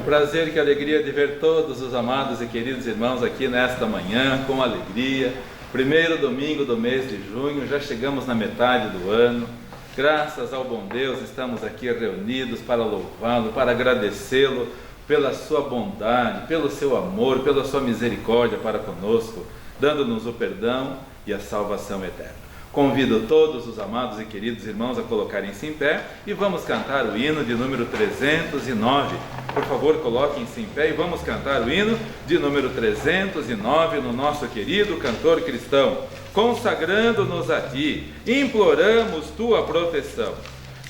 Prazer, que alegria de ver todos os amados e queridos irmãos aqui nesta manhã, com alegria. Primeiro domingo do mês de junho, já chegamos na metade do ano. Graças ao bom Deus, estamos aqui reunidos para louvá-lo, para agradecê-lo pela sua bondade, pelo seu amor, pela sua misericórdia para conosco, dando-nos o perdão e a salvação eterna. Convido todos os amados e queridos irmãos a colocarem-se em pé e vamos cantar o hino de número 309. Por favor, coloquem-se em pé e vamos cantar o hino de número 309 no nosso querido cantor cristão. Consagrando-nos a Ti, imploramos Tua proteção.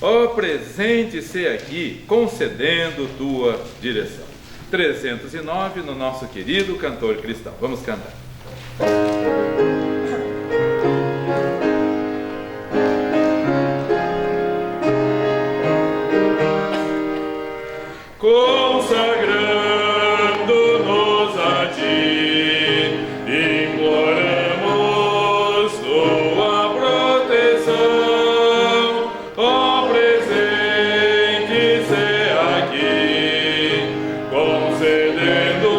Ó, presente-se aqui, concedendo Tua direção. 309 no nosso querido cantor cristão. Vamos cantar. Consagrando-nos a Ti, imploramos Tua proteção. Ó, presente-se aqui, concedendo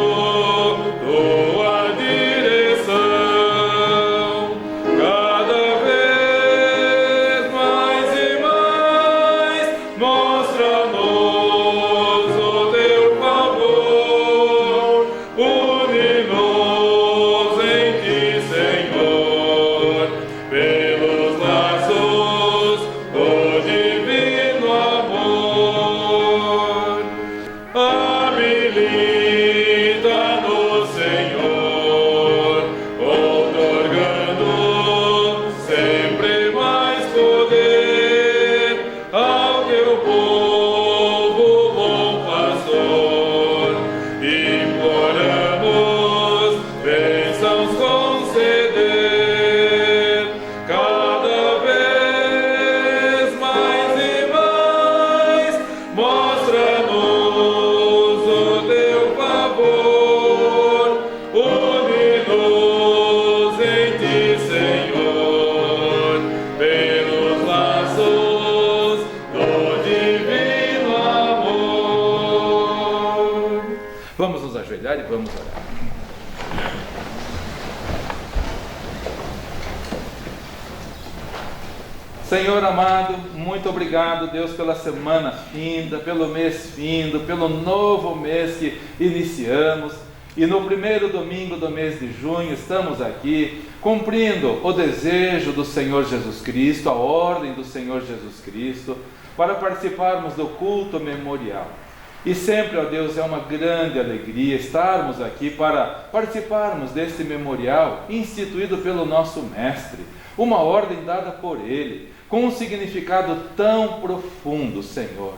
Tua direção. Cada vez mais e mais, mostra-nos e vamos orar. Senhor amado, muito obrigado, Deus, pela semana finda, pelo mês findo, pelo novo mês que iniciamos. E no primeiro domingo do mês de junho estamos aqui cumprindo o desejo do Senhor Jesus Cristo, a ordem do Senhor Jesus Cristo, para participarmos do culto memorial. E sempre, ó Deus, é uma grande alegria estarmos aqui para participarmos desse memorial instituído pelo nosso Mestre, uma ordem dada por Ele, com um significado tão profundo, Senhor.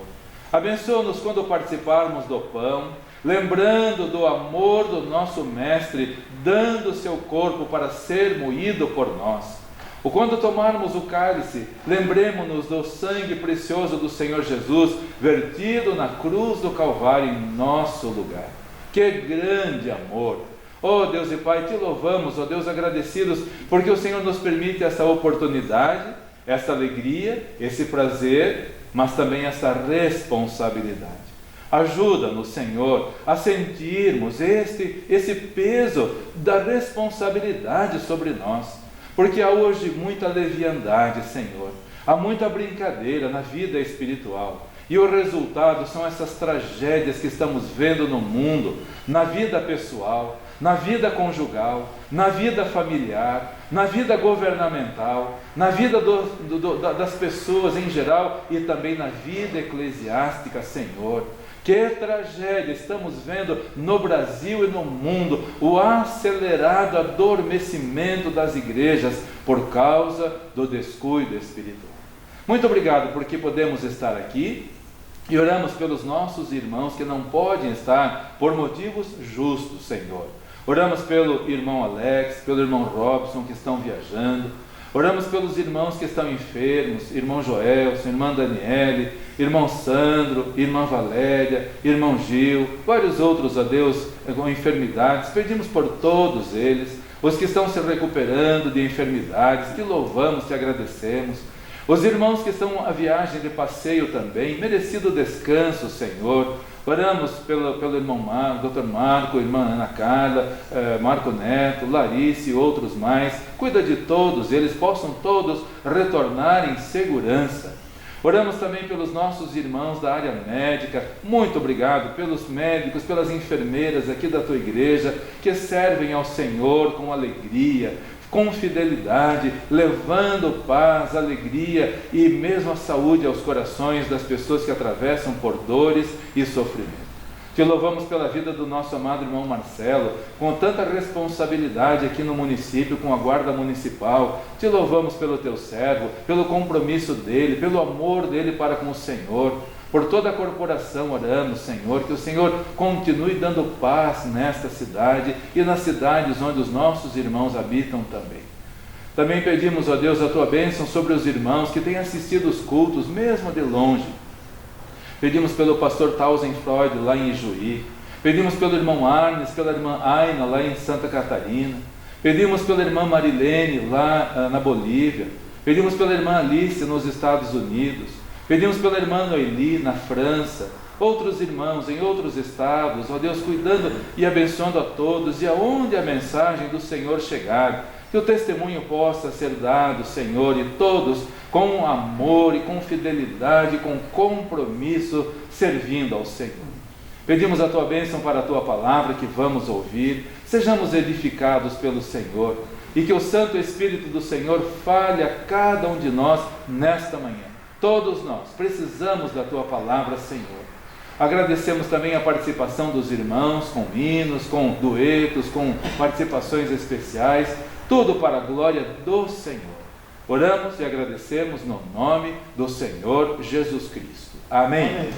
Abençoa-nos quando participarmos do pão, lembrando do amor do nosso Mestre, dando seu corpo para ser moído por nós. Ou quando tomarmos o cálice, lembremos-nos do sangue precioso do Senhor Jesus, vertido na cruz do Calvário em nosso lugar. Que grande amor! Ó Deus e Pai, te louvamos, ó Deus, agradecidos, porque o Senhor nos permite essa oportunidade, essa alegria, esse prazer, mas também essa responsabilidade. Ajuda-nos, Senhor, a sentirmos esse peso da responsabilidade sobre nós. Porque há hoje muita leviandade, Senhor, há muita brincadeira na vida espiritual, e o resultado são essas tragédias que estamos vendo no mundo, na vida pessoal, na vida conjugal, na vida familiar, na vida governamental, na vida das pessoas em geral e também na vida eclesiástica, Senhor. Que tragédia estamos vendo no Brasil e no mundo, o acelerado adormecimento das igrejas por causa do descuido espiritual. Muito obrigado porque podemos estar aqui e oramos pelos nossos irmãos que não podem estar por motivos justos, Senhor. Oramos pelo irmão Alex, pelo irmão Robson que estão viajando. Oramos pelos irmãos que estão enfermos, irmão Joelson, irmã Daniele, irmão Sandro, irmã Valéria, irmão Gil, vários outros, ó Deus, com enfermidades. Pedimos por todos eles, os que estão se recuperando de enfermidades, te louvamos, te agradecemos. Os irmãos que estão à viagem de passeio também, merecido descanso, Senhor. Oramos pelo irmão Dr. Marco, irmã Ana Carla, Marco Neto, Larissa e outros mais. Cuida de todos, eles possam todos retornar em segurança. Oramos também pelos nossos irmãos da área médica. Muito obrigado pelos médicos, pelas enfermeiras aqui da tua igreja, que servem ao Senhor com alegria, com fidelidade, levando paz, alegria e mesmo a saúde aos corações das pessoas que atravessam por dores e sofrimento. Te louvamos pela vida do nosso amado irmão Marcelo, com tanta responsabilidade aqui no município, com a guarda municipal. Te louvamos pelo teu servo, pelo compromisso dele, pelo amor dele para com o Senhor. Por toda a corporação oramos, Senhor, que o Senhor continue dando paz nesta cidade e nas cidades onde os nossos irmãos habitam também. Também pedimos, ó Deus, a tua bênção sobre os irmãos que têm assistido os cultos, mesmo de longe. Pedimos pelo pastor Tausen Freud, lá em Ijuí. Pedimos pelo irmão Arnes, pela irmã Aina, lá em Santa Catarina. Pedimos pela irmã Marilene, lá na Bolívia. Pedimos pela irmã Alice, nos Estados Unidos. Pedimos pela irmã Noeli, na França. Outros irmãos em outros estados, ó Deus, cuidando e abençoando a todos. E aonde a mensagem do Senhor chegar, que o testemunho possa ser dado, Senhor, e todos com amor e com fidelidade, com compromisso, servindo ao Senhor. Pedimos a tua bênção para a tua palavra que vamos ouvir. Sejamos edificados pelo Senhor e que o Santo Espírito do Senhor fale a cada um de nós nesta manhã. Todos nós precisamos da tua palavra, Senhor. Agradecemos também a participação dos irmãos, com hinos, com duetos, com participações especiais, tudo para a glória do Senhor. Oramos e agradecemos no nome do Senhor Jesus Cristo. Amém. Amém.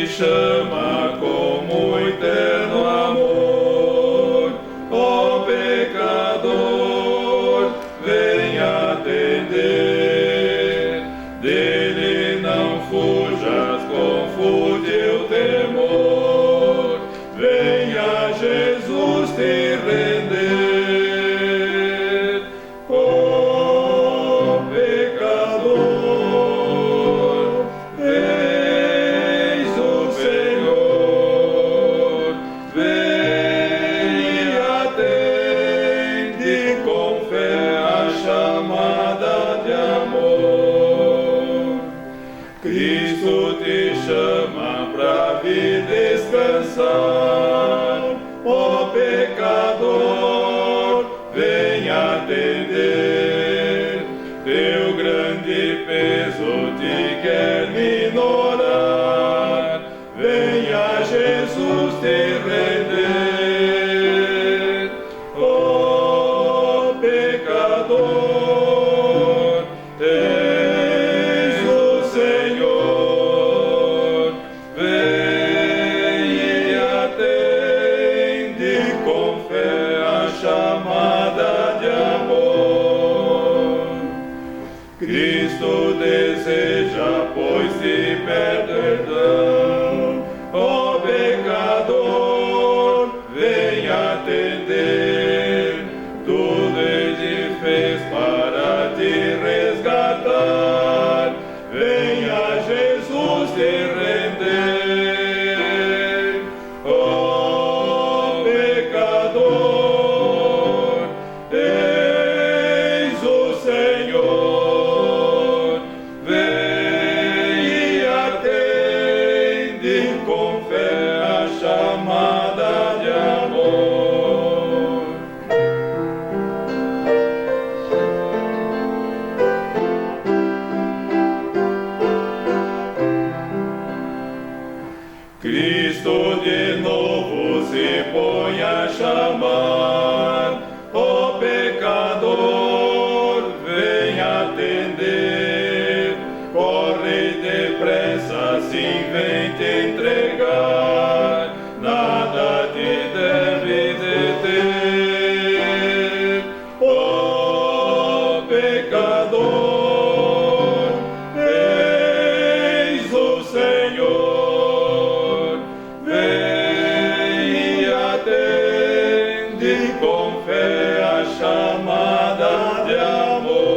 te chama com muito eterno amor, ó pecador, vem atender. Dele não fujas com fútil temor, venha Jesus te render. Ó pecador, eis o Senhor, vem e atende com fé a chamada de amor. Cristo te chama pra vir descansar, ó pecador, vem atender. Teu grande peso te quer minorar, venha Jesus te render. Ó pecador, eis o Senhor, vem e atende com fé a chamada de amor. Cristo deseja, pois, te perdão, ó pecador, vem atender. Tudo Ele fez para te resgatar, venha Jesus te render. Ó pecador, eis o Senhor, vem e atende com fé a chamada de amor. Cristo de novo se põe a chamar, ó pecador, vem atender. Corre depressa, sim, vem te entregar, nada te deve deter. Ó pecador, eis o Senhor, vem e atende com fé a chamada de amor.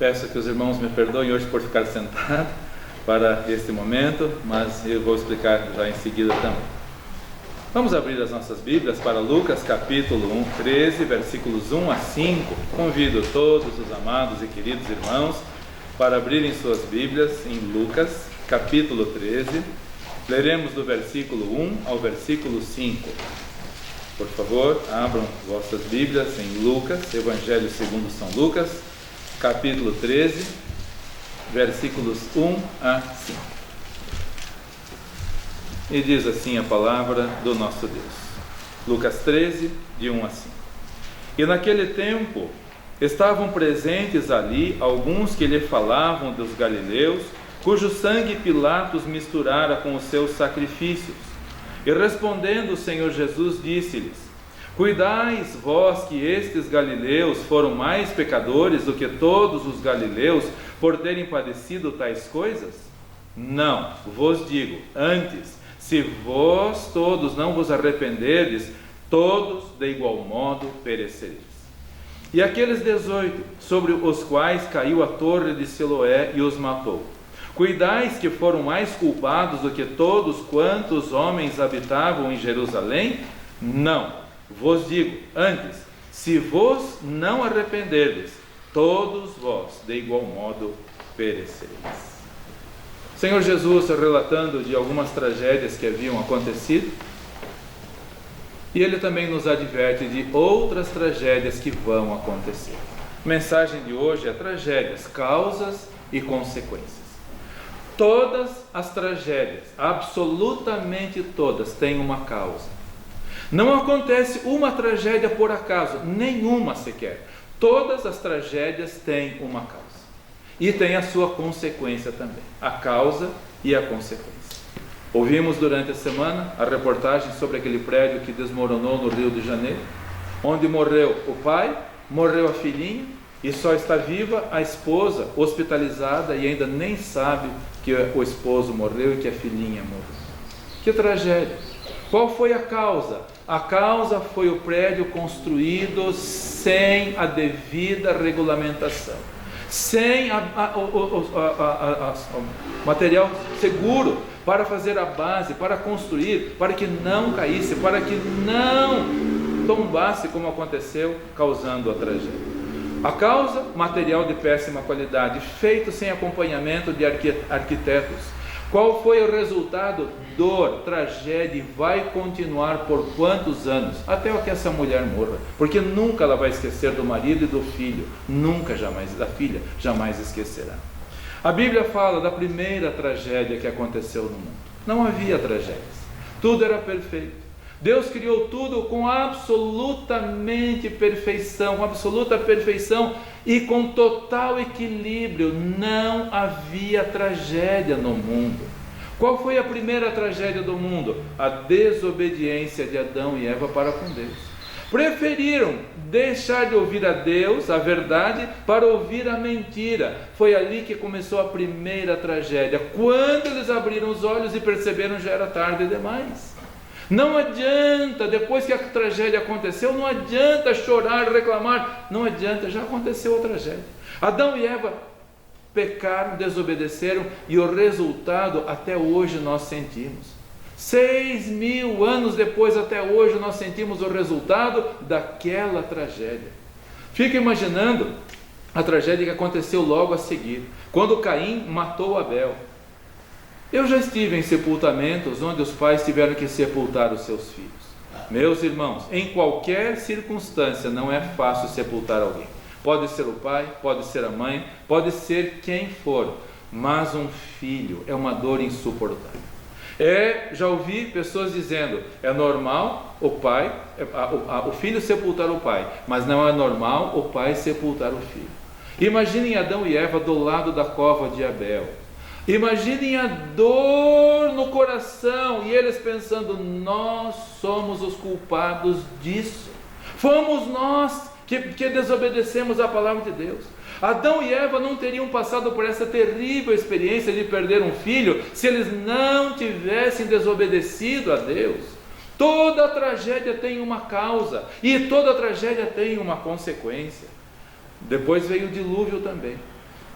Peço que os irmãos me perdoem hoje por ficar sentado para este momento, mas eu vou explicar já em seguida também. Vamos abrir as nossas Bíblias para Lucas capítulo 13, versículos 1 a 5. Convido todos os amados e queridos irmãos para abrirem suas Bíblias em Lucas capítulo 13. Leremos do versículo 1 ao versículo 5. Por favor, abram vossas Bíblias em Lucas, Evangelho segundo São Lucas, capítulo 13, versículos 1 a 5. E diz assim a palavra do nosso Deus. Lucas 13, de 1 a 5. E naquele tempo estavam presentes ali alguns que lhe falavam dos galileus, cujo sangue Pilatos misturara com os seus sacrifícios. E respondendo o Senhor Jesus disse-lhes: Cuidais vós que estes galileus foram mais pecadores do que todos os galileus por terem padecido tais coisas? Não, vos digo, antes, se vós todos não vos arrependerdes, todos de igual modo perecereis. E aqueles 18, sobre os quais caiu a torre de Siloé e os matou, cuidais que foram mais culpados do que todos quantos homens habitavam em Jerusalém? Não. Vos digo, antes, se vos não arrependerdes, todos vós de igual modo perecereis. Senhor Jesus, relatando de algumas tragédias que haviam acontecido, e Ele também nos adverte de outras tragédias que vão acontecer. A mensagem de hoje é tragédias, causas e consequências. Todas as tragédias, absolutamente todas, têm uma causa. Não acontece uma tragédia por acaso, nenhuma sequer. Todas as tragédias têm uma causa. E tem a sua consequência também. A causa e a consequência. Ouvimos durante a semana a reportagem sobre aquele prédio que desmoronou no Rio de Janeiro, onde morreu o pai, morreu a filhinha, e só está viva a esposa, hospitalizada, e ainda nem sabe que o esposo morreu e que a filhinha morreu. Que tragédia! Qual foi a causa? A causa foi o prédio construído sem a devida regulamentação, sem o material seguro para fazer a base, para construir, para que não caísse, para que não tombasse como aconteceu, causando a tragédia. A causa, material de péssima qualidade, feito sem acompanhamento de arquitetos. Qual foi o resultado? Dor, tragédia, e vai continuar por quantos anos? Até que essa mulher morra, porque nunca ela vai esquecer do marido e do filho, nunca, jamais, da filha, jamais esquecerá. A Bíblia fala da primeira tragédia que aconteceu no mundo. Não havia tragédias, tudo era perfeito. Deus criou tudo com absolutamente perfeição, com absoluta perfeição e com total equilíbrio. Não havia tragédia no mundo. Qual foi a primeira tragédia do mundo? A desobediência de Adão e Eva para com Deus. Preferiram deixar de ouvir a Deus, a verdade, para ouvir a mentira. Foi ali que começou a primeira tragédia. Quando eles abriram os olhos e perceberam, já era tarde demais. Não adianta, depois que a tragédia aconteceu, não adianta chorar, reclamar, não adianta, já aconteceu a tragédia. Adão e Eva pecaram, desobedeceram, e o resultado até hoje nós sentimos. 6.000 anos depois, até hoje, nós sentimos o resultado daquela tragédia. Fica imaginando a tragédia que aconteceu logo a seguir, quando Caim matou Abel. Eu já estive em sepultamentos onde os pais tiveram que sepultar os seus filhos. Meus irmãos, em qualquer circunstância não é fácil sepultar alguém. Pode ser o pai, pode ser a mãe, pode ser quem for, mas um filho é uma dor insuportável. Já ouvi pessoas dizendo, é normal o filho sepultar o pai, mas não é normal o pai sepultar o filho. Imaginem Adão e Eva do lado da cova de Abel. Imaginem a dor no coração, e eles pensando: nós somos os culpados disso. Fomos nós que desobedecemos a palavra de Deus. Adão e Eva não teriam passado por essa terrível experiência de perder um filho se eles não tivessem desobedecido a Deus. Toda tragédia tem uma causa, e toda tragédia tem uma consequência. Depois veio o dilúvio também.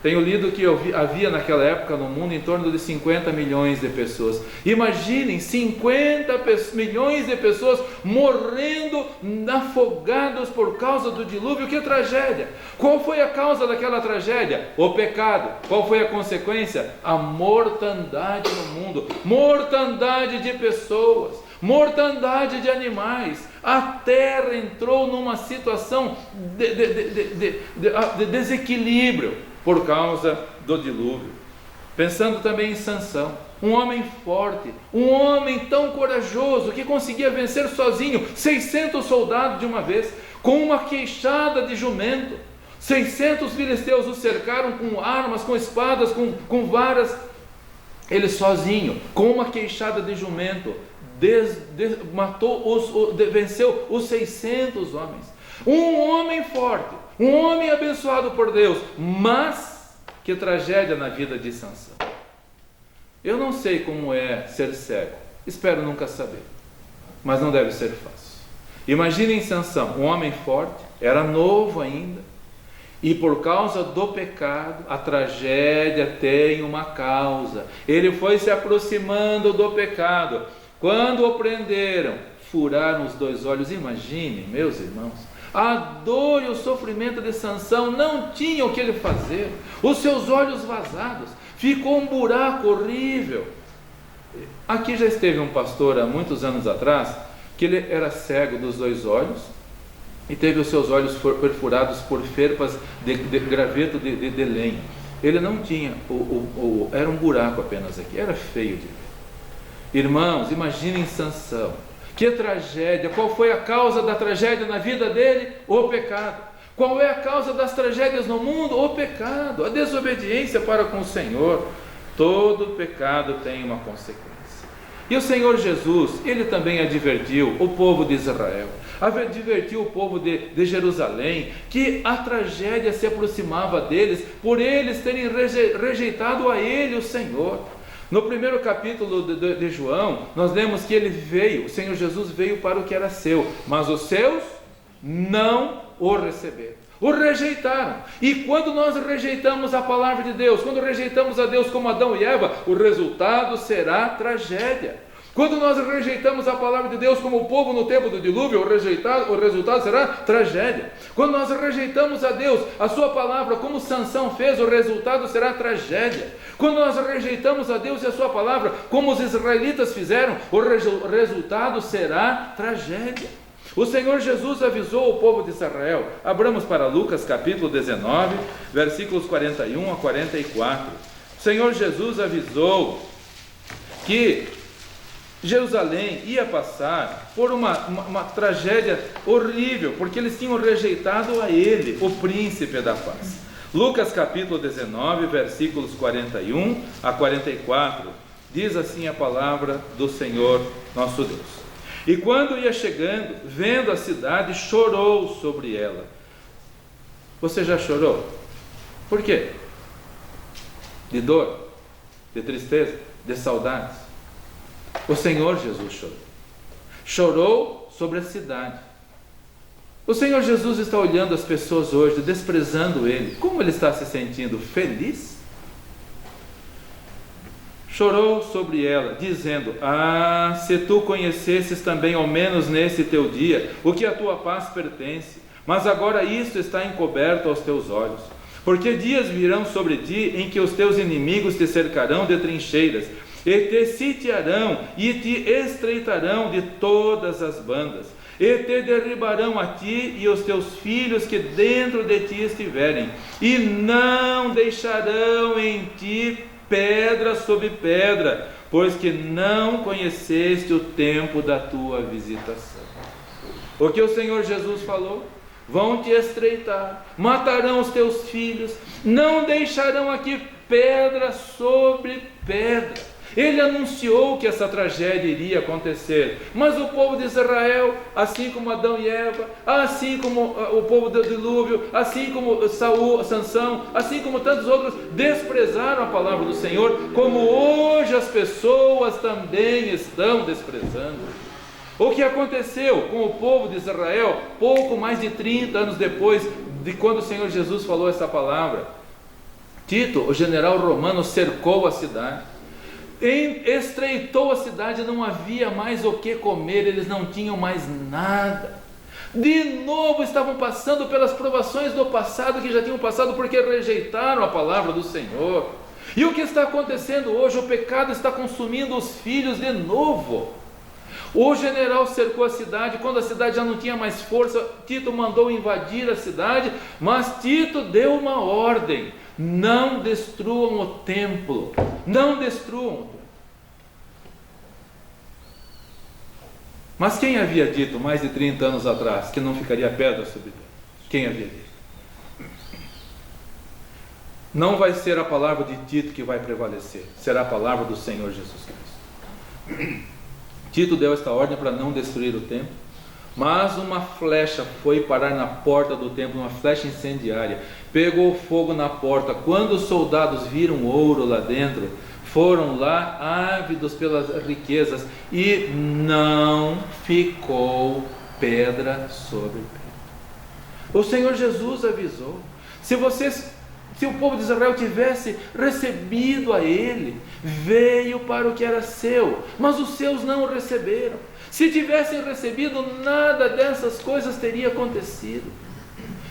Tenho lido que havia naquela época no mundo em torno de 50 milhões de pessoas. Imaginem 50 milhões de pessoas morrendo, afogados por causa do dilúvio. Que tragédia! Qual foi a causa daquela tragédia? O pecado. Qual foi a consequência? A mortandade no mundo. Mortandade de pessoas, mortandade de animais. A terra entrou numa situação de desequilíbrio por causa do dilúvio. Pensando também em Sansão, um homem forte, um homem tão corajoso que conseguia vencer sozinho 600 soldados de uma vez, com uma queixada de jumento. 600 filisteus o cercaram com armas, com espadas, com varas. Ele sozinho, com uma queixada de jumento, venceu os 600 homens. Um homem forte, um homem abençoado por Deus. Mas que tragédia na vida de Sansão. Eu não sei como é ser cego, espero nunca saber, mas não deve ser fácil. Imaginem Sansão, um homem forte, era novo ainda, e por causa do pecado, a tragédia tem uma causa. Ele foi se aproximando do pecado. Quando o prenderam, furaram os 2 olhos. Imaginem, meus irmãos, a dor e o sofrimento de Sansão não tinham o que ele fazer. Os seus olhos vazados, ficou um buraco horrível. Aqui já esteve um pastor há muitos anos atrás, que ele era cego dos 2 olhos, e teve os seus olhos perfurados por ferpas de graveto de lenha. Ele não tinha, era um buraco apenas aqui, era feio de ver. Irmãos, imaginem Sansão, que tragédia. Qual foi a causa da tragédia na vida dele? O pecado. Qual é a causa das tragédias no mundo? O pecado, a desobediência para com o Senhor. Todo pecado tem uma consequência. E o Senhor Jesus, Ele também advertiu o povo de Israel, advertiu o povo de Jerusalém, que a tragédia se aproximava deles, por eles terem rejeitado a Ele, o Senhor. No primeiro capítulo de João, nós lemos que Ele veio, o Senhor Jesus veio para o que era seu, mas os seus não o receberam, o rejeitaram. E quando nós rejeitamos a palavra de Deus, quando rejeitamos a Deus como Adão e Eva, o resultado será tragédia. Quando nós rejeitamos a palavra de Deus como o povo no tempo do dilúvio, o resultado será tragédia. Quando nós rejeitamos a Deus, a sua palavra, como Sansão fez, o resultado será tragédia. Quando nós rejeitamos a Deus e a sua palavra, como os israelitas fizeram, o resultado será tragédia. O Senhor Jesus avisou o povo de Israel. Abramos para Lucas capítulo 19, versículos 41 a 44. O Senhor Jesus avisou que Jerusalém ia passar por uma tragédia horrível, porque eles tinham rejeitado a Ele, o príncipe da paz. Lucas capítulo 19, versículos 41 a 44, diz assim a palavra do Senhor nosso Deus. E quando ia chegando, vendo a cidade, chorou sobre ela. Você já chorou? Por quê? De dor? De tristeza? De saudades? O Senhor Jesus chorou. Chorou sobre a cidade. O Senhor Jesus está olhando as pessoas hoje, desprezando Ele. Como Ele está se sentindo? Feliz? Chorou sobre ela, dizendo: ah, se tu conhecesses também, ao menos nesse teu dia, o que a tua paz pertence, mas agora isto está encoberto aos teus olhos. Porque dias virão sobre ti, em que os teus inimigos te cercarão de trincheiras, e te sitiarão, e te estreitarão de todas as bandas, e te derribarão a ti e os teus filhos que dentro de ti estiverem, e não deixarão em ti pedra sobre pedra, pois que não conheceste o tempo da tua visitação. O que o Senhor Jesus falou? Vão te estreitar, matarão os teus filhos, não deixarão aqui pedra sobre pedra. Ele anunciou que essa tragédia iria acontecer, mas o povo de Israel, assim como Adão e Eva, assim como o povo do dilúvio, assim como Saul, Sansão, assim como tantos outros, desprezaram a palavra do Senhor, como hoje as pessoas também estão desprezando. O que aconteceu com o povo de Israel, pouco mais de 30 anos depois de quando o Senhor Jesus falou essa palavra? Tito, o general romano, cercou a cidade, estreitou a cidade, não havia mais o que comer, eles não tinham mais nada. De novo estavam passando pelas provações do passado, que já tinham passado porque rejeitaram a palavra do Senhor. E o que está acontecendo hoje? O pecado está consumindo os filhos de novo. O general cercou a cidade, quando a cidade já não tinha mais força, Tito mandou invadir a cidade, mas Tito deu uma ordem: não destruam o templo, não destruam o templo. Mas quem havia dito mais de 30 anos atrás que não ficaria pedra sobre pedra? Quem havia dito? Não vai ser a palavra de Tito que vai prevalecer, será a palavra do Senhor Jesus Cristo. Tito deu esta ordem para não destruir o templo, mas uma flecha foi parar na porta do templo, uma flecha incendiária, pegou fogo na porta. Quando os soldados viram ouro lá dentro, foram lá ávidos pelas riquezas, e não ficou pedra sobre pedra. O Senhor Jesus avisou: se o povo de Israel tivesse recebido a Ele, veio para o que era seu, mas os seus não o receberam. Se tivessem recebido, nada dessas coisas teria acontecido.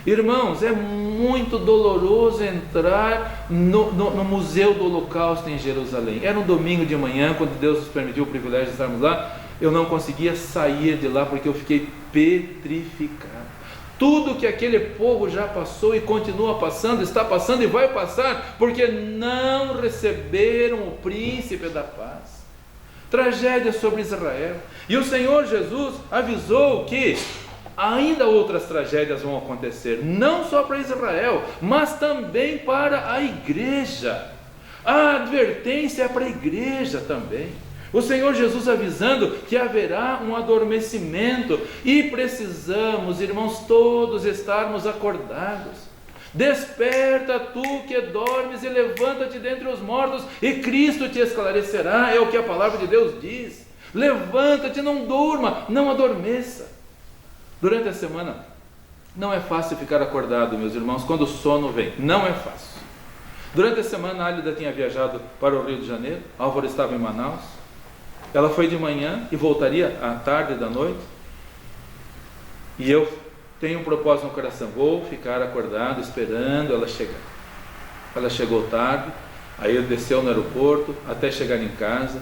Irmãos, é muito doloroso entrar no Museu do Holocausto em Jerusalém. Era um domingo de manhã, quando Deus nos permitiu o privilégio de estarmos lá. Eu não conseguia sair de lá porque eu fiquei petrificado. Tudo que aquele povo já passou e continua passando, está passando e vai passar, porque não receberam o príncipe da paz. Tragédia sobre Israel. E o Senhor Jesus avisou que ainda outras tragédias vão acontecer, não só para Israel, mas também para a igreja. A advertência é para a igreja também. O Senhor Jesus avisando que haverá um adormecimento, e precisamos, irmãos, todos estarmos acordados. Desperta tu que dormes e levanta-te dentre os mortos, e Cristo te esclarecerá, é o que a palavra de Deus diz. Levanta-te, não durma, não adormeça. Durante a semana não é fácil ficar acordado, meus irmãos, quando o sono vem, não é fácil. Durante a semana a Álida tinha viajado para o Rio de Janeiro, Álvaro estava em Manaus. Ela foi de manhã e voltaria à tarde da noite, e eu tenho um propósito no coração: vou ficar acordado esperando ela chegar. Ela chegou tarde, aí ele desceu no aeroporto até chegar em casa,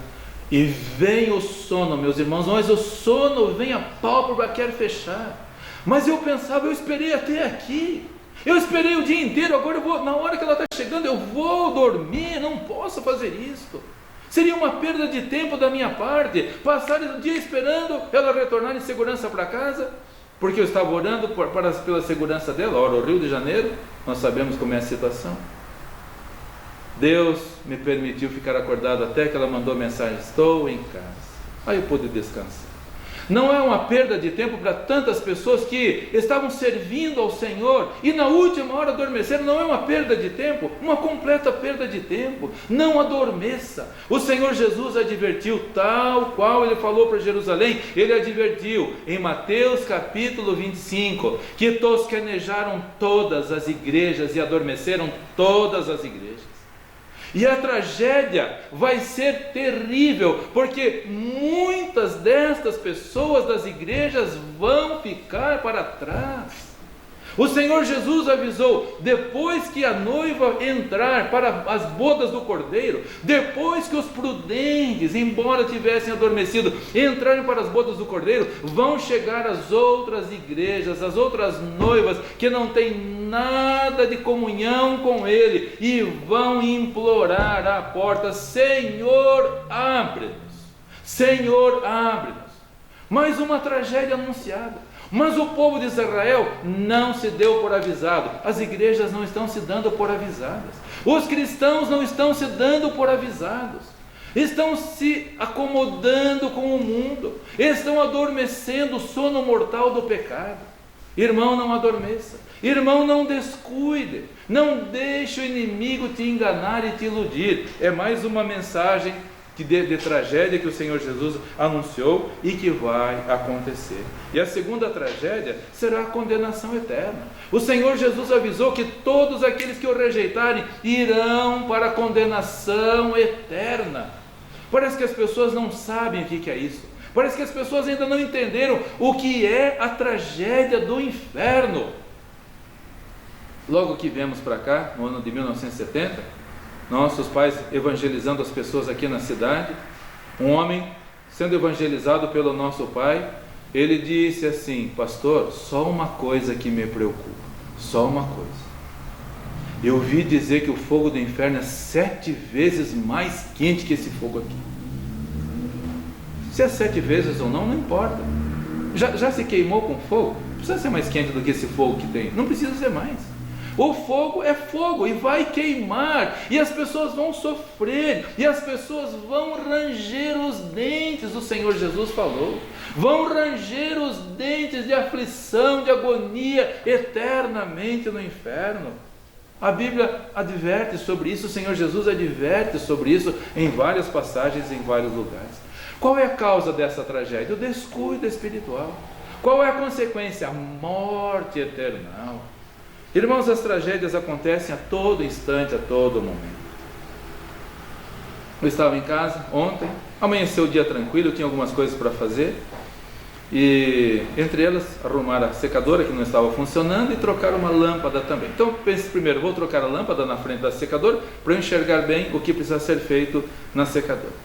e vem o sono, meus irmãos, mas o sono vem, a pálpebra quer fechar. Mas eu pensava, eu esperei até aqui, eu esperei o dia inteiro, agora eu vou, na hora que ela está chegando, eu vou dormir, não posso fazer isso. Seria uma perda de tempo da minha parte, passar o dia esperando ela retornar em segurança para casa, porque eu estava orando pela segurança dela. Ora, o Rio de Janeiro, nós sabemos como é a situação. Deus me permitiu ficar acordado até que ela mandou mensagem: estou em casa. Aí eu pude descansar. Não é uma perda de tempo para tantas pessoas que estavam servindo ao Senhor e na última hora adormeceram. Não é uma perda de tempo, uma completa perda de tempo. Não adormeça. O Senhor Jesus advertiu, tal qual Ele falou para Jerusalém. Ele advertiu em Mateus capítulo 25, que tosquenejaram todas as igrejas e adormeceram todas as igrejas. E a tragédia vai ser terrível, porque muitas destas pessoas das igrejas vão ficar para trás. O Senhor Jesus avisou: depois que a noiva entrar para as bodas do Cordeiro, depois que os prudentes, embora tivessem adormecido, entrarem para as bodas do Cordeiro, vão chegar as outras igrejas, as outras noivas, que não têm nada de comunhão com Ele, e vão implorar à porta: Senhor, abre-nos, Senhor, abre-nos. Mais uma tragédia anunciada. Mas o povo de Israel não se deu por avisado. As igrejas não estão se dando por avisadas. Os cristãos não estão se dando por avisados. Estão se acomodando com o mundo. Estão adormecendo o sono mortal do pecado. Irmão, não adormeça. Irmão, não descuide. Não deixe o inimigo te enganar e te iludir. É mais uma mensagem de tragédia que o Senhor Jesus anunciou e que vai acontecer. E a segunda tragédia será a condenação eterna. O Senhor Jesus avisou que todos aqueles que o rejeitarem irão para a condenação eterna. Parece que as pessoas não sabem o que é isso. Parece que as pessoas ainda não entenderam o que é a tragédia do inferno. Logo que viemos para cá, no ano de 1970, nossos pais evangelizando as pessoas aqui na cidade, um homem sendo evangelizado pelo nosso pai, ele disse assim: pastor, só uma coisa que me preocupa, só uma coisa. Eu ouvi dizer que o fogo do inferno é 7 vezes mais quente que esse fogo aqui. Se é 7 vezes ou não, não importa. Já se queimou com fogo? Não precisa ser mais quente do que esse fogo que tem, não precisa ser mais. O fogo é fogo e vai queimar, e as pessoas vão sofrer, e as pessoas vão ranger os dentes, o Senhor Jesus falou, vão ranger os dentes de aflição, de agonia, eternamente no inferno. A Bíblia adverte sobre isso, o Senhor Jesus adverte sobre isso em várias passagens, em vários lugares. Qual é a causa dessa tragédia? O descuido espiritual. Qual é a consequência? A morte eternal. Irmãos, as tragédias acontecem a todo instante, a todo momento. Eu estava em casa ontem, amanheceu o dia tranquilo, eu tinha algumas coisas para fazer, e entre elas arrumar a secadora que não estava funcionando e trocar uma lâmpada também. Então pense primeiro, vou trocar a lâmpada na frente da secadora para eu enxergar bem o que precisa ser feito na secadora.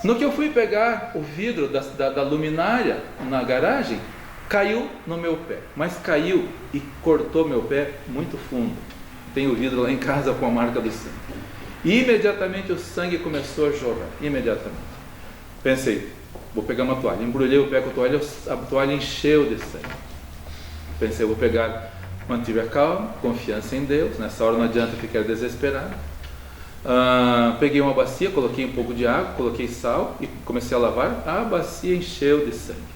No que eu fui pegar o vidro da luminária na garagem, caiu no meu pé, mas caiu e cortou meu pé muito fundo. Tenho o vidro lá em casa com a marca do sangue. E imediatamente o sangue começou a jorrar, imediatamente. Pensei, vou pegar uma toalha, embrulhei o pé com a toalha encheu de sangue. Pensei, vou pegar, mantive a calma, confiança em Deus, nessa hora não adianta ficar desesperado. Peguei uma bacia, coloquei um pouco de água, coloquei sal e comecei a lavar, a bacia encheu de sangue.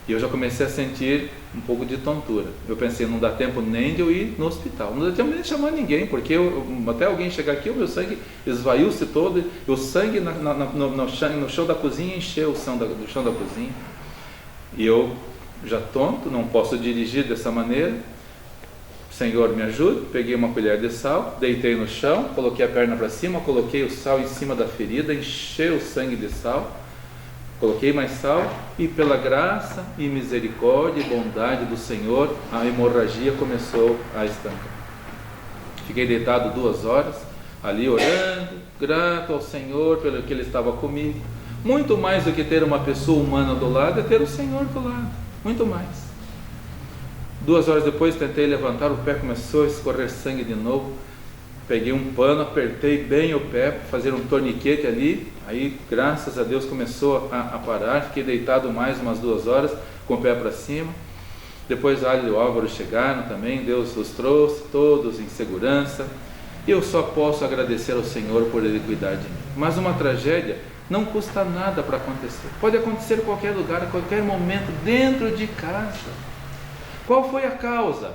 E eu já comecei a sentir um pouco de tontura. Eu pensei, não dá tempo nem de eu ir no hospital, não dá tempo nem de chamar ninguém, porque até alguém chegar aqui, o meu sangue esvaiu-se todo, e o sangue no chão da cozinha encheu o chão da cozinha. E eu, já tonto, não posso dirigir dessa maneira. Senhor, me ajude. Peguei uma colher de sal, deitei no chão, coloquei a perna para cima, coloquei o sal em cima da ferida, encheu o sangue de sal. Coloquei mais sal e pela graça e misericórdia e bondade do Senhor, a hemorragia começou a estancar. Fiquei deitado 2 horas, ali orando, grato ao Senhor pelo que Ele estava comigo. Muito mais do que ter uma pessoa humana do lado, é ter o Senhor do lado, muito mais. 2 horas depois tentei levantar, o pé começou a escorrer sangue de novo. Peguei um pano, apertei bem o pé para fazer um torniquete ali. Aí, graças a Deus, começou a parar. Fiquei deitado mais umas 2 horas com o pé para cima. Depois Ali e o Álvaro chegaram também. Deus os trouxe, todos em segurança. E eu só posso agradecer ao Senhor por Ele cuidar de mim. Mas uma tragédia não custa nada para acontecer. Pode acontecer em qualquer lugar, a qualquer momento, dentro de casa. Qual foi a causa?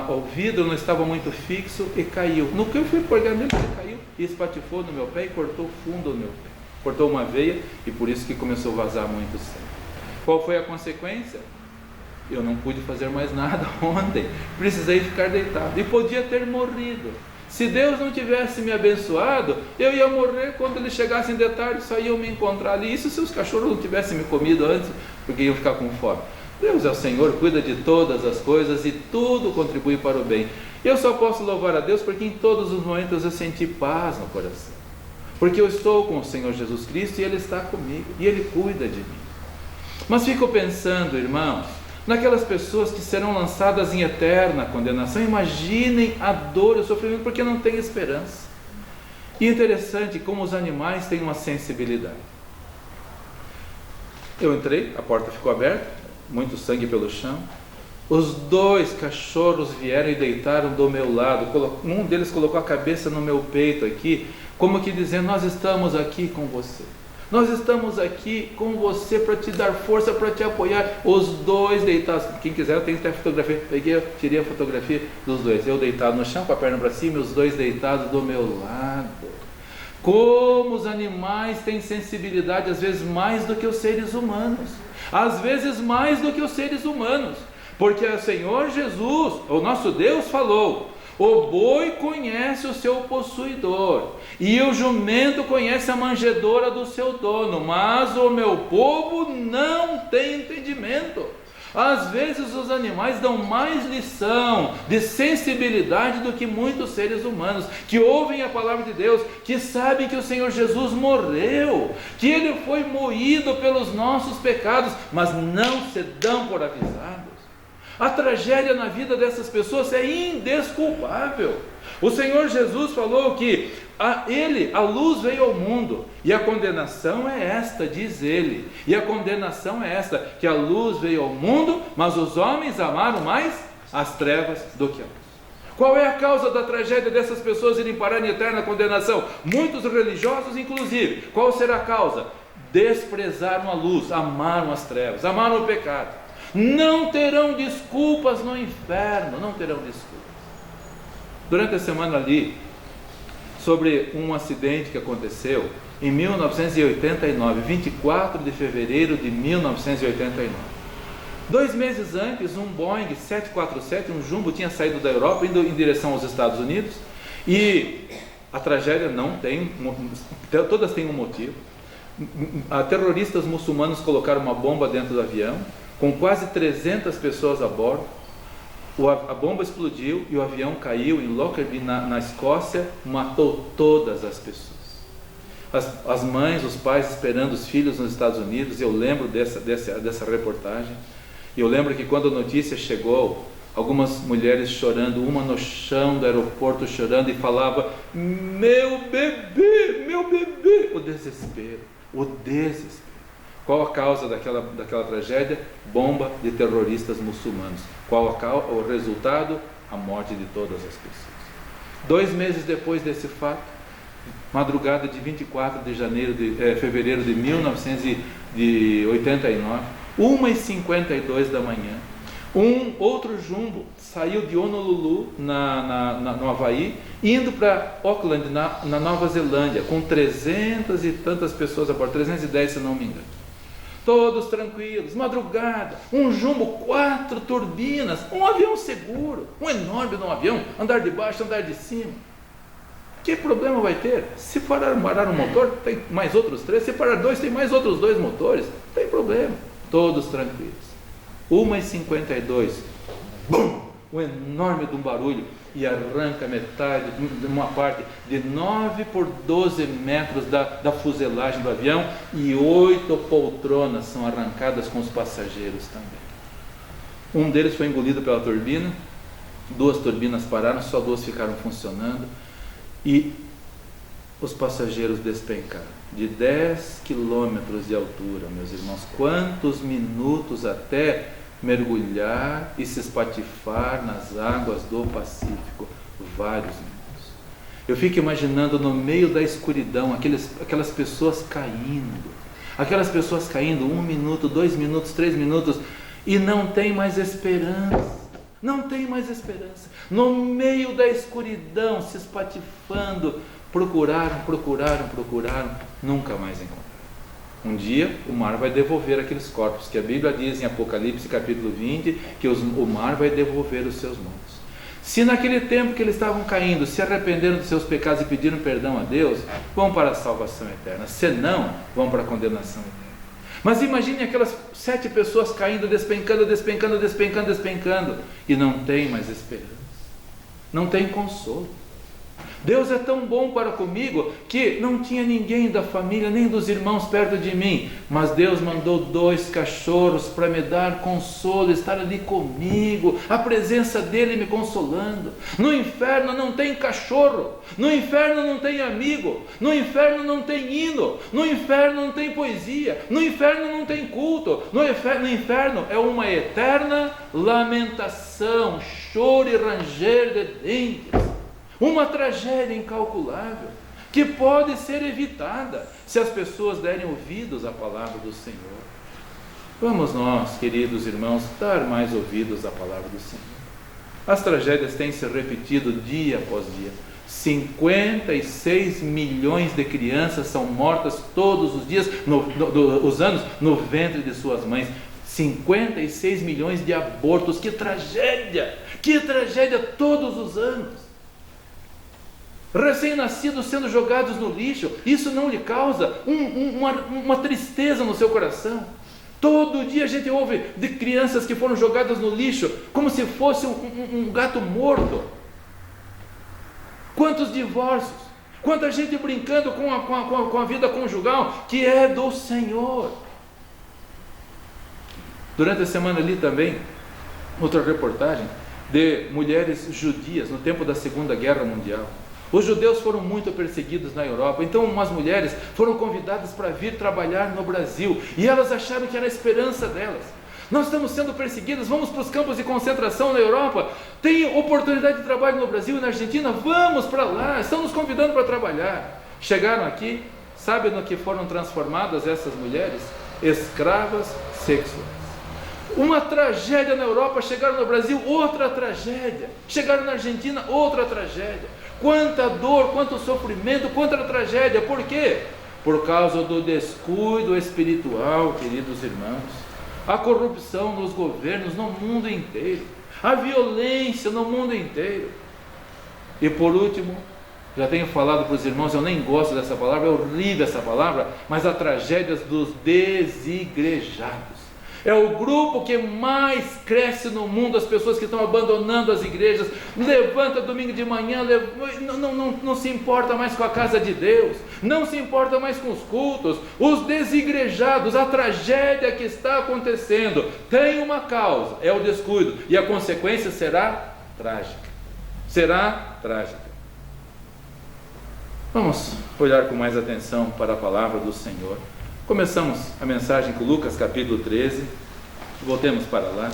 O vidro não estava muito fixo e caiu. No que eu fui pegar nele, ele caiu e espatifou no meu pé e cortou o fundo do meu pé. Cortou uma veia e por isso que começou a vazar muito sangue. Qual foi a consequência? Eu não pude fazer mais nada ontem. Precisei ficar deitado e podia ter morrido. Se Deus não tivesse me abençoado, eu ia morrer quando eles chegassem de tarde, só iam me encontrar ali. Isso se os cachorros não tivessem me comido antes, porque iam ficar com fome. Deus é o Senhor, cuida de todas as coisas e tudo contribui para o bem. Eu só posso louvar a Deus porque em todos os momentos eu senti paz no coração. Porque eu estou com o Senhor Jesus Cristo e Ele está comigo e Ele cuida de mim. Mas fico pensando, irmãos, naquelas pessoas que serão lançadas em eterna condenação. Imaginem a dor e o sofrimento porque não tem esperança. E interessante como os animais têm uma sensibilidade. Eu entrei, a porta ficou aberta, muito sangue pelo chão. Os 2 cachorros vieram e deitaram do meu lado. Um deles colocou a cabeça no meu peito aqui, como que dizendo: nós estamos aqui com você. Nós estamos aqui com você para te dar força, para te apoiar. Os 2 deitados. Quem quiser, eu tenho que ter a fotografia. Tirei a fotografia dos 2. Eu deitado no chão com a perna para cima e os 2 deitados do meu lado. Como os animais têm sensibilidade, às vezes mais do que os seres humanos. Às vezes mais do que os seres humanos. Porque o Senhor Jesus, o nosso Deus, falou: o boi conhece o seu possuidor, e o jumento conhece a manjedoura do seu dono, mas o meu povo não tem entendimento. Às vezes os animais dão mais lição de sensibilidade do que muitos seres humanos, que ouvem a palavra de Deus, que sabem que o Senhor Jesus morreu, que Ele foi moído pelos nossos pecados, mas não se dão por avisados. A tragédia na vida dessas pessoas é indesculpável. O Senhor Jesus falou que a luz veio ao mundo, e a condenação é esta, diz Ele, e a condenação é esta, que a luz veio ao mundo, mas os homens amaram mais as trevas do que a luz. Qual é a causa da tragédia dessas pessoas irem parar em eterna condenação? Muitos religiosos, inclusive. Qual será a causa? Desprezaram a luz, amaram as trevas, amaram o pecado. Não terão desculpas no inferno, não terão desculpas. Durante a semana li sobre um acidente que aconteceu em 1989, 24 de fevereiro de 1989. 2 meses antes, um Boeing 747, um jumbo, tinha saído da Europa indo em direção aos Estados Unidos, e a tragédia todas têm um motivo. Terroristas muçulmanos colocaram uma bomba dentro do avião, com quase 300 pessoas a bordo. A bomba explodiu e o avião caiu em Lockerbie, na Escócia, matou todas as pessoas. As mães, os pais esperando os filhos nos Estados Unidos. Eu lembro dessa reportagem. Eu lembro que quando a notícia chegou, algumas mulheres chorando, uma no chão do aeroporto chorando, e falava: meu bebê, meu bebê. O desespero. Qual a causa daquela tragédia? Bomba de terroristas muçulmanos. Qual o resultado? A morte de todas as pessoas. 2 meses depois desse fato, madrugada de 24 de fevereiro de 1989, 1h52 da manhã, outro jumbo saiu de Honolulu, no Havaí, indo para Auckland, na Nova Zelândia, com 300 e tantas pessoas a bordo, 310 se não me engano. Todos tranquilos, madrugada, um jumbo, 4 turbinas, um avião seguro, um enorme avião, andar de baixo, andar de cima. Que problema vai ter? Se parar um motor, tem mais outros 3, se parar 2, tem mais outros 2 motores, não tem problema, todos tranquilos. 1h52, bum, um enorme de um barulho, e arranca metade, uma parte de 9 por 12 metros da fuselagem do avião, e 8 poltronas são arrancadas com os passageiros também. Um deles foi engolido pela turbina, 2 turbinas pararam, só 2 ficaram funcionando, e os passageiros despencaram de 10 quilômetros de altura, meus irmãos. Quantos minutos até mergulhar e se espatifar nas águas do Pacífico? Vários minutos. Eu fico imaginando no meio da escuridão aquelas pessoas caindo, 1 minuto, 2 minutos, 3 minutos, e não tem mais esperança. Não tem mais esperança. No meio da escuridão, se espatifando, procuraram, nunca mais encontraram. Um dia o mar vai devolver aqueles corpos, que a Bíblia diz em Apocalipse capítulo 20, que o mar vai devolver os seus mortos. Se naquele tempo que eles estavam caindo, se arrependeram dos seus pecados e pediram perdão a Deus, vão para a salvação eterna. Se não, vão para a condenação eterna. Mas imagine aquelas 7 pessoas caindo, despencando, e não tem mais esperança, não tem consolo. Deus é tão bom para comigo que não tinha ninguém da família, nem dos irmãos perto de mim, mas Deus mandou 2 cachorros para me dar consolo, estar ali comigo, a presença dele me consolando. No inferno não tem cachorro, no inferno não tem amigo, no inferno não tem hino, no inferno não tem poesia, no inferno não tem culto, no inferno é uma eterna lamentação, choro e ranger de dentes. Uma tragédia incalculável, que pode ser evitada, se as pessoas derem ouvidos à palavra do Senhor. Vamos nós, queridos irmãos, dar mais ouvidos à palavra do Senhor. As tragédias têm se repetido dia após dia. 56 milhões de crianças são mortas todos os dias, os anos, no ventre de suas mães. 56 milhões de abortos, que tragédia todos os anos. Recém-nascidos sendo jogados no lixo, isso não lhe causa uma tristeza no seu coração? Todo dia a gente ouve de crianças que foram jogadas no lixo, como se fosse um gato morto. Quantos divórcios, quanta gente brincando com a vida conjugal, que é do Senhor. Durante a semana ali também, outra reportagem de mulheres judias no tempo da Segunda Guerra Mundial. Os judeus foram muito perseguidos na Europa, então umas mulheres foram convidadas para vir trabalhar no Brasil, e elas acharam que era a esperança delas. Nós estamos sendo perseguidas, vamos para os campos de concentração na Europa, tem oportunidade de trabalho no Brasil e na Argentina, vamos para lá, estão nos convidando para trabalhar. Chegaram aqui, sabe no que foram transformadas essas mulheres? Escravas sexuais. Uma tragédia na Europa, chegaram no Brasil, outra tragédia. Chegaram na Argentina, outra tragédia. Quanta dor, quanto sofrimento, quanta tragédia. Por quê? Por causa do descuido espiritual, queridos irmãos. A corrupção nos governos no mundo inteiro. A violência no mundo inteiro. E por último, já tenho falado para os irmãos, eu nem gosto dessa palavra, é horrível essa palavra, mas a tragédia dos desigrejados. É o grupo que mais cresce no mundo, as pessoas que estão abandonando as igrejas, levanta domingo de manhã, não se importa mais com a casa de Deus, não se importa mais com os cultos. Os desigrejados, a tragédia que está acontecendo, tem uma causa, é o descuido, e a consequência será trágica. Será trágica. Vamos olhar com mais atenção para a palavra do Senhor. Começamos a mensagem com Lucas capítulo 13, voltemos para lá,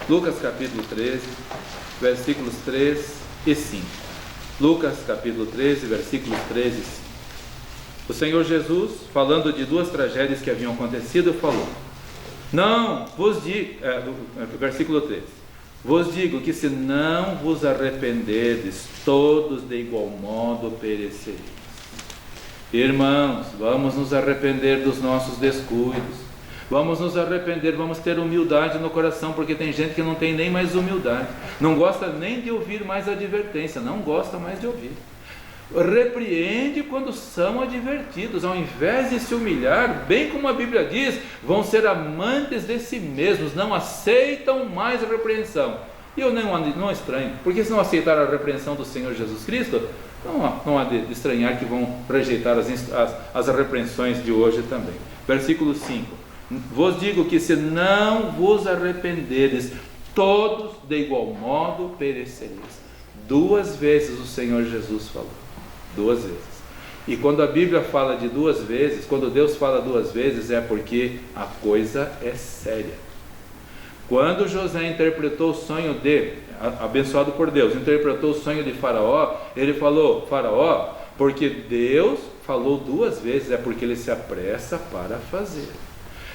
Lucas capítulo 13, versículos 3 e 5, Lucas capítulo 13, versículos 3 e 5, o Senhor Jesus, falando de 2 tragédias que haviam acontecido, falou, não vos digo, versículo 3, vos digo que se não vos arrependerdes, todos de igual modo perecereis. Irmãos, vamos nos arrepender dos nossos descuidos, vamos nos arrepender, vamos ter humildade no coração, porque tem gente que não tem nem mais humildade, não gosta nem de ouvir mais advertência, não gosta mais de ouvir. Repreende quando são advertidos, ao invés de se humilhar, bem como a Bíblia diz, vão ser amantes de si mesmos, não aceitam mais a repreensão. E eu não estranho, porque se não aceitar a repreensão do Senhor Jesus Cristo, não há de estranhar que vão rejeitar as repreensões de hoje também. Versículo 5, vos digo que se não vos arrependeres, todos de igual modo perecereis. 2 vezes o Senhor Jesus falou, 2 vezes. E quando a Bíblia fala de 2 vezes, quando Deus fala 2 vezes, é porque a coisa é séria. Quando José interpretou o sonho abençoado por Deus, interpretou o sonho de Faraó, ele falou, Faraó, porque Deus falou 2 vezes, é porque ele se apressa para fazer.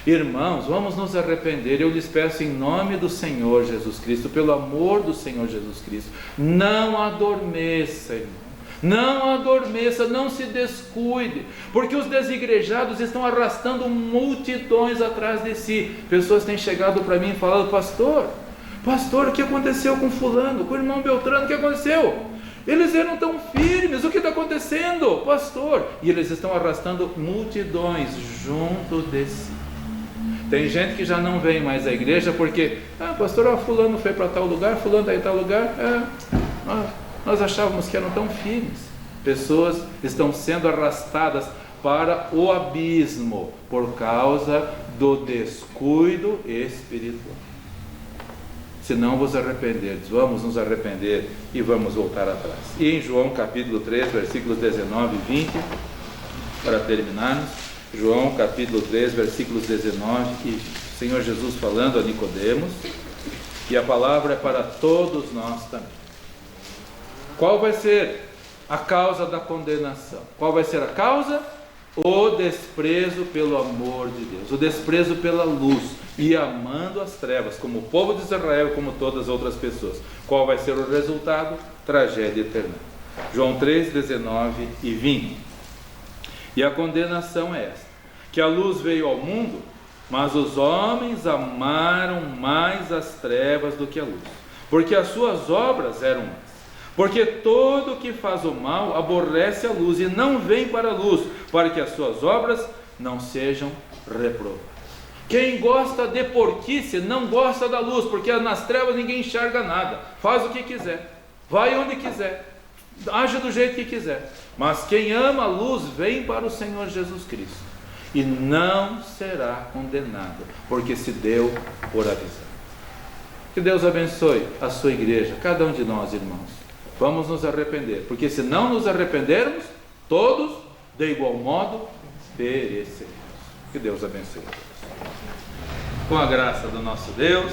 Irmãos, vamos nos arrepender, eu lhes peço em nome do Senhor Jesus Cristo, pelo amor do Senhor Jesus Cristo, não adormeça, irmão. Não adormeça, não se descuide, porque os desigrejados estão arrastando multidões atrás de si. Pessoas têm chegado para mim e falado, pastor, o que aconteceu com fulano, com o irmão Beltrano, o que aconteceu? Eles eram tão firmes, o que está acontecendo, pastor? E eles estão arrastando multidões junto de si. Tem gente que já não vem mais à igreja porque, pastor, fulano foi para tal lugar, fulano está em tal lugar, nós achávamos que eram tão firmes. Pessoas estão sendo arrastadas para o abismo por causa do descuido espiritual. Se não vos arrependerdes, vamos nos arrepender e vamos voltar atrás. E em João capítulo 3, versículos 19 e 20, para terminarmos, João capítulo 3, versículos 19 e 20. O Senhor Jesus falando a Nicodemos, e a palavra é para todos nós também. Qual vai ser a causa da condenação? Qual vai ser a causa? O desprezo pelo amor de Deus, o desprezo pela luz e amando as trevas, como o povo de Israel, como todas as outras pessoas. Qual vai ser o resultado? Tragédia eterna. João 3, 19 e 20. E a condenação é esta: que a luz veio ao mundo, mas os homens amaram mais as trevas do que a luz, porque as suas obras eram más. Porque todo o que faz o mal aborrece a luz e não vem para a luz, para que as suas obras não sejam reprovadas. Quem gosta de porquice não gosta da luz, porque nas trevas ninguém enxerga nada. Faz o que quiser, vai onde quiser, age do jeito que quiser. Mas quem ama a luz vem para o Senhor Jesus Cristo e não será condenado, porque se deu por avisado. Que Deus abençoe a sua igreja, cada um de nós, irmãos. Vamos nos arrepender, porque se não nos arrependermos, todos, de igual modo, pereceremos. Que Deus abençoe. Com a graça do nosso Deus,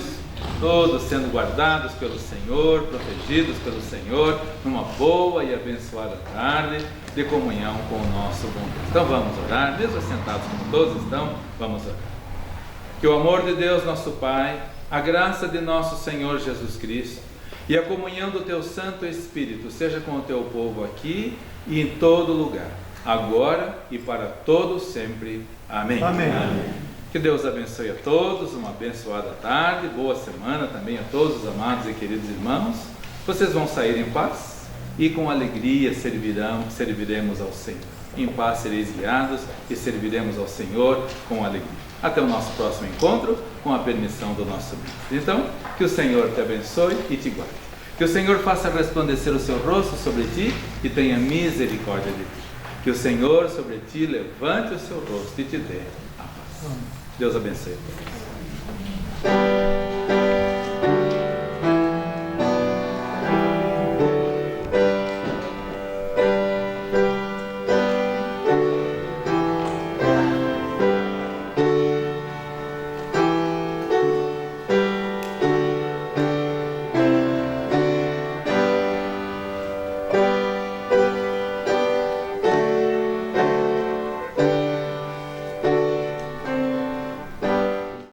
todos sendo guardados pelo Senhor, protegidos pelo Senhor, numa boa e abençoada tarde de comunhão com o nosso bom Deus. Então vamos orar, mesmo assentados como todos estão, vamos orar. Que o amor de Deus, nosso Pai, a graça de nosso Senhor Jesus Cristo e a comunhão do Teu Santo Espírito seja com o Teu povo aqui e em todo lugar, agora e para todos sempre. Amém. Amém. Amém. Que Deus abençoe a todos, uma abençoada tarde, boa semana também a todos os amados e queridos irmãos. Vocês vão sair em paz e com alegria serviremos ao Senhor. Em paz sereis guiados e serviremos ao Senhor com alegria. Até o nosso próximo encontro, com a permissão do nosso Deus. Então, que o Senhor te abençoe e te guarde. Que o Senhor faça resplandecer o seu rosto sobre ti e tenha misericórdia de ti. Que o Senhor sobre ti levante o seu rosto e te dê a paz. Deus abençoe a todos.